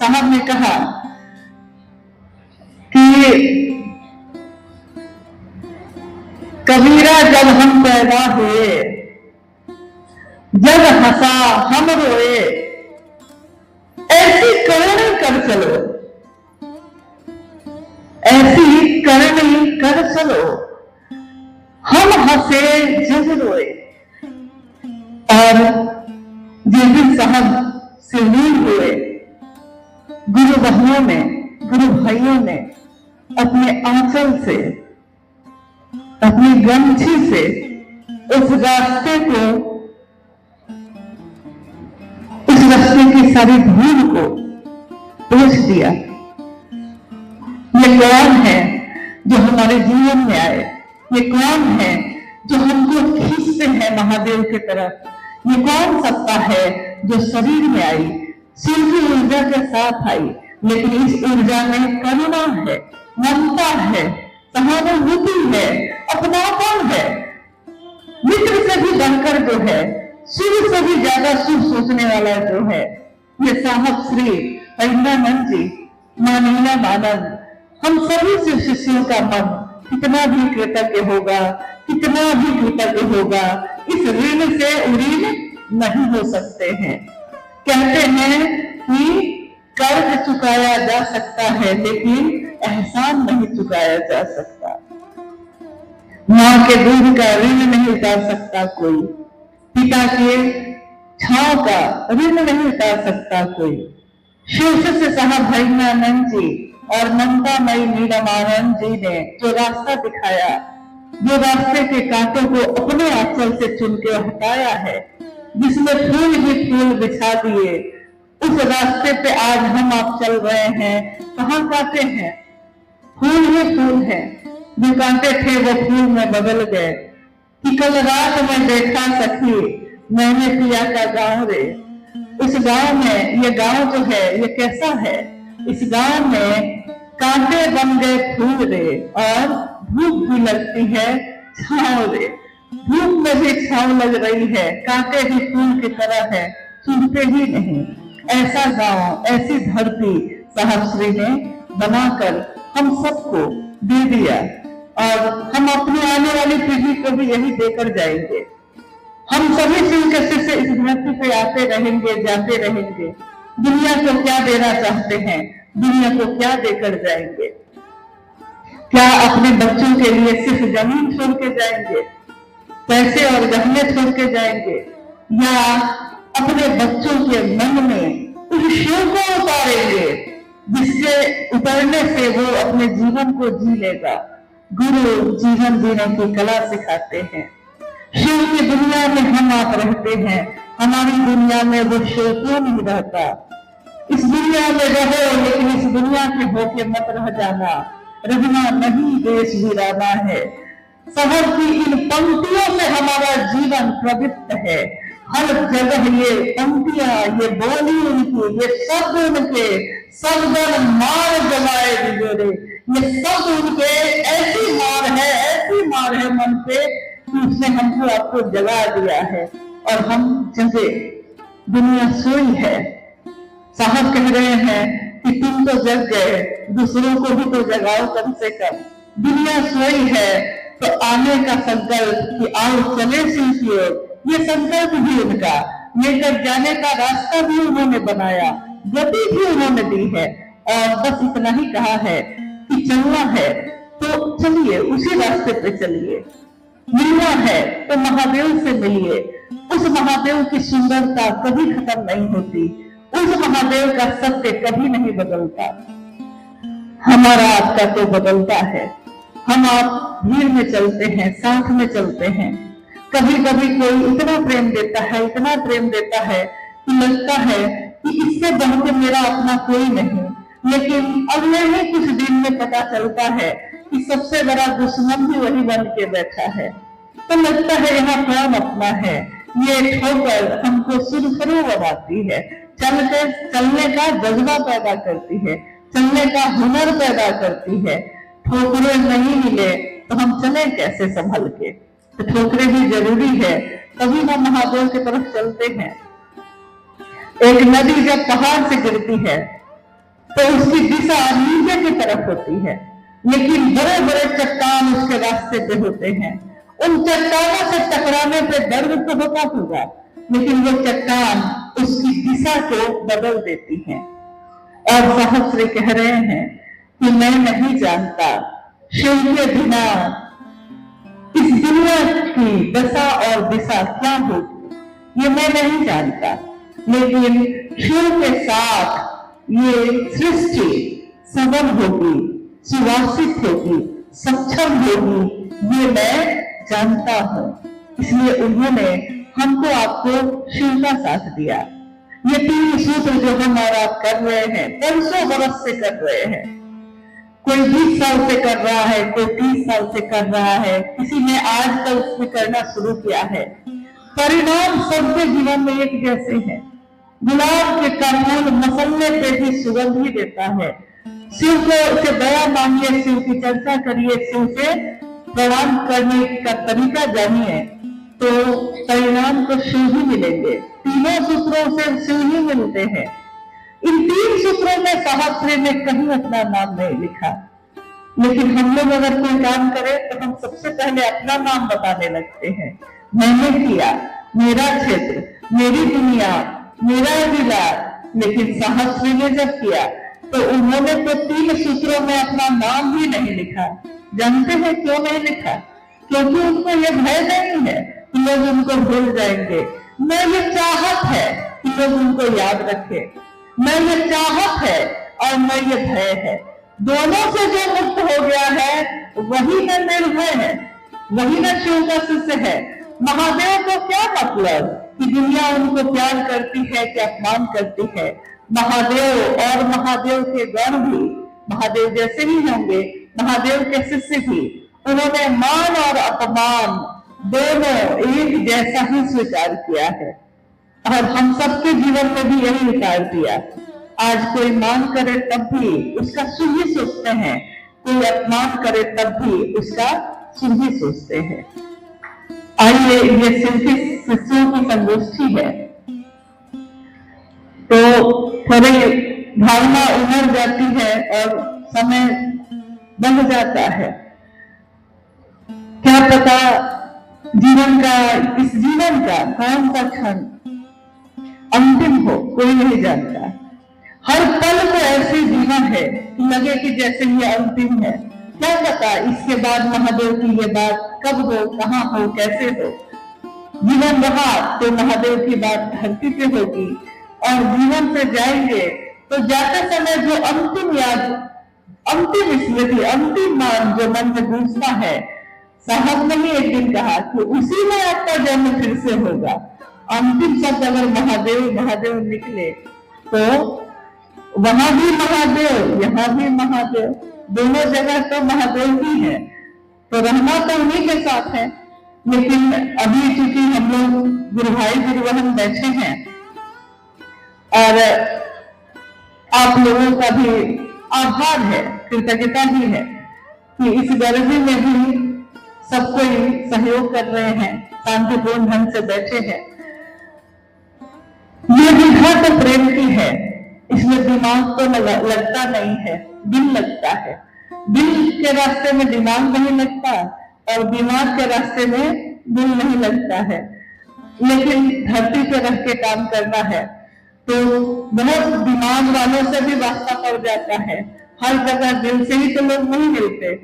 साहब ने कहा कि कबीरा जब हम पैदा हुए, जब हंसा हम रोए, ऐसी करनी कर चलो, ऐसी करनी कर चलो, हम हंसे जब रोए। और जिस दिन साहब सिरदूर हुए, गुरु बहनों ने, गुरु भाइयों ने अपने आंचल से, अपनी गमछी से उस रास्ते को, उस रास्ते की सारी धूल को पोंछ दिया। ये कौन है जो हमारे जीवन में आए? ये कौन है जो हमको खींचते हैं महादेव की तरफ? ये कौन सत्ता है जो शरीर में आई, शिव की ऊर्जा के साथ आई, लेकिन इस ऊर्जा में करुणा है, ममता है, सहानुभूति है, अपनापन है, मित्र से भी बढ़कर जो है, शिव से भी ज्यादा शुभ सोचने वाला जो है, ये साहब श्री परिंदानंद जी, माननीय मानव, हम सभी शिव शिष्यों का मन कितना भी कृतज्ञ होगा, कितना भी कृतज्ञ होगा, इस ऋण से ऋण नहीं हो सकते हैं। कहते हैं कि कर्ज चुकाया जा सकता है, लेकिन एहसान नहीं चुकाया जा सकता। माँ के दूध का ऋण नहीं उतार सकता कोई, पिता के छांव का ऋण नहीं उतार सकता कोई। शिव से साहब भैरवानंद जी और ममतामयी नीलमानंद जी ने जो रास्ता दिखाया, जो रास्ते के कांटों को अपने आंचल से चुन के हटाया है, जिसमें फूल ही फूल बिछा दिए, उस रास्ते पे आज हम आप चल रहे हैं। कहाँ कांटे हैं? फूल ही फूल है। जो कांटे थे वो फूल में बदल गए। कि कल रात में देखा सखी मैंने पिया का गाँव रे, उस गांव में, ये गांव जो है ये कैसा है? इस गांव में कांटे बन गए फूल रे, और धूप भी लगती है छांव रे। धूप में भी छांव लग रही है, कांटे भी फूल की तरह है, चुभते ही नहीं। ऐसा गांव, ऐसी धरती साहब श्री ने बनाकर हम सबको दे दिया, और हम अपनी आने वाली पीढ़ी को भी यही देकर जाएंगे। हम सभी शिव के शिष्य इस धरती पे आते रहेंगे, जाते रहेंगे। दुनिया को क्या देना चाहते हैं? दुनिया को क्या देकर जाएंगे? क्या अपने बच्चों के लिए सिर्फ जमीन छोड़ के जाएंगे, पैसे और गहने छोड़ के जाएंगे, या अपने बच्चों के मन में उस शिव को उतारेंगे जिससे उतरने से वो अपने जीवन को जी लेगा? गुरु जीवन जीने की कला सिखाते हैं। शिव की दुनिया में हम आप रहते हैं, हमारी दुनिया में वो शिव क्यों नहीं रहता? इस दुनिया में रहो, लेकिन इस दुनिया के होके मत रह जाना। रहना नहीं देश वीराना है। शहर की इन पंक्तियों से हमारा जीवन प्रदीप्त है। हर जगह ये पंक्तियां, ये बोली उनकी, ये शब्द उनके, शब्द मार जमाए बिजोरे, ये शब्द उनके ऐसी मार है मन पे कि उसने हमको आपको जगा दिया है और हम जगे। दुनिया सोई है। साहब कह रहे हैं कि तुम तो जग गए, दूसरों को भी तो जगाओ कम से कम। दुनिया सोई है तो आने का संकल्प कि आओ चले शिव की ओर, ये संकल्प भी उनका, लेकर जाने का रास्ता भी उन्होंने बनाया, गति भी उन्होंने दी है। और बस इतना ही कहा है कि चलना है तो चलिए, उसी रास्ते पे चलिए। मिलना है तो महादेव से मिलिए। उस महादेव की सुंदरता कभी खत्म नहीं होती, उस महादेव का सत्य कभी नहीं बदलता। हमारा आपका तो बदलता है। हम आप भीड़ में चलते हैं, साथ में चलते हैं। कभी कभी कोई इतना प्रेम देता है, इतना प्रेम देता है कि लगता है कि इससे बढ़कर मेरा अपना कोई नहीं। लेकिन अगले ही कुछ दिन में पता चलता है कि सबसे बड़ा दुश्मन भी वही बन के बैठा है। तो लगता है यहाँ कौन अपना है। ये ठोकर हमको सुरखरू बनाती है, चलने का जज्बा पैदा करती है, चलने का हुनर पैदा करती है। ठोकरें नहीं मिले तो हम चले कैसे संभल के? तो ठोकरें भी जरूरी है, तभी हम महादेव की तरफ चलते हैं। एक नदी जब पहाड़ से गिरती है तो उसकी दिशा नीचे की तरफ होती है, लेकिन बड़े बड़े चट्टान उसके रास्ते पे होते हैं। उन चट्टानों से टकराने पे दर्द तो होता होगा, लेकिन वो चट्टान उसकी दिशा को बदल देती है। और सहस्त्र कह रहे हैं कि मैं नहीं जानता शिव के बिना इस दुनिया की दशा और दिशा क्या होगी, ये मैं नहीं जानता, लेकिन शिव के साथ ये सृष्टि सबल होगी, सुवासित होगी, सक्षम होगी, ये मैं जानता हूं। इसलिए उन्होंने हमको आपको शिव का साथ दिया। ये 3 सूत्र जो हम और आप कर रहे हैं, 500 वर्ष से कर रहे हैं, कोई 20 साल से कर रहा है, कोई 30 साल से कर रहा है, किसी ने आज तक उसमें करना शुरू किया है। परिणाम सबके जीवन में एक जैसे हैं। गुलाब के का फूल मसलने पे भी सुगंध ही देता है। शिव को से दया मांगिए, शिव की चर्चा करिए, शिव से प्रणाम करने का तरीका जानिए, तो परिणाम तो शिव ही मिलेंगे। तीनों सूत्रों से शिव ही मिलते हैं। इन 3 सूत्रों में सहस्त्र ने कहीं अपना नाम नहीं लिखा, लेकिन हम लोग अगर कोई काम करें तो हम सबसे पहले अपना नाम बताने लगते हैं। मैंने किया, मेरा क्षेत्र, मेरी दुनिया, मेरा जिला। लेकिन सहस्त्र ने जब किया तो उन्होंने तो 3 सूत्रों में अपना नाम भी नहीं लिखा। जानते हैं क्यों नहीं लिखा? क्योंकि उनको ये भय नहीं है कि लोग उनको भूल जाएंगे। मैं ये चाहत है कि लोग उनको याद रखे, मैं ये चाहत है और मैं ये भय है। दोनों से जो मुक्त हो गया है वही न निर्भय है, वही न शिव का शिष्य है। महादेव को क्या मतलब कि दुनिया उनको प्यार करती है कि अपमान करती है? महादेव और महादेव के गण भी महादेव जैसे ही होंगे, महादेव के शिष्य भी, उन्होंने मान और अपमान दोनों एक जैसा ही स्वीकार किया है। और हम सबके जीवन में भी यही उतार दिया। आज कोई मान करे तब भी उसका शुभ ही सोचते हैं, कोई अपमान करे तब भी उसका शुभ ही सोचते हैं। आइए, ये शिष्यों की संगोष्ठी है, तो थोड़ी भावना उमड़ जाती है और समय बन जाता है। क्या पता जीवन का, इस जीवन का कौन सा क्षण अंतिम हो, कोई नहीं जानता। हर पल को ऐसे जीना है कि लगे कि जैसे ये अंतिम है। क्या पता इसके बाद महादेव की ये बात कब हो, कहाँ हो, कैसे हो। जीवन रहा तो महादेव की बात धरती पे होगी, और जीवन से जाएंगे तो जाते समय जो अंतिम याद, अंतिम स्मृति, अंतिम मान जो मन में गूंजता है, साहब ने ही एक दिन कहा कि उसी में आपका जन्म फिर से होगा। अंतिम शब्द अगर महादेव महादेव निकले तो वहां भी महादेव, यहाँ भी महादेव, दोनों जगह तो महादेव ही है। तो रहना तो उन्हीं के साथ है। लेकिन अभी चूंकि हम लोग गुरु भाई गुरु बहन बैठे हैं और आप लोगों का भी आभार है, कृतज्ञता भी है कि इस गर्मी में भी सब कोई सहयोग कर रहे हैं, शांतिपूर्ण ढंग से बैठे हैं। ये विधा तो प्रेम की है, इसमें दिमाग तो लगता नहीं है, दिल लगता है। दिल के रास्ते में दिमाग नहीं लगता और दिमाग के रास्ते में दिल नहीं लगता है। लेकिन धरती पे रह के काम करना है तो बहुत दिमाग वालों से भी वास्ता पड़ जाता है। हर जगह दिल से ही तो लोग नहीं मिलते,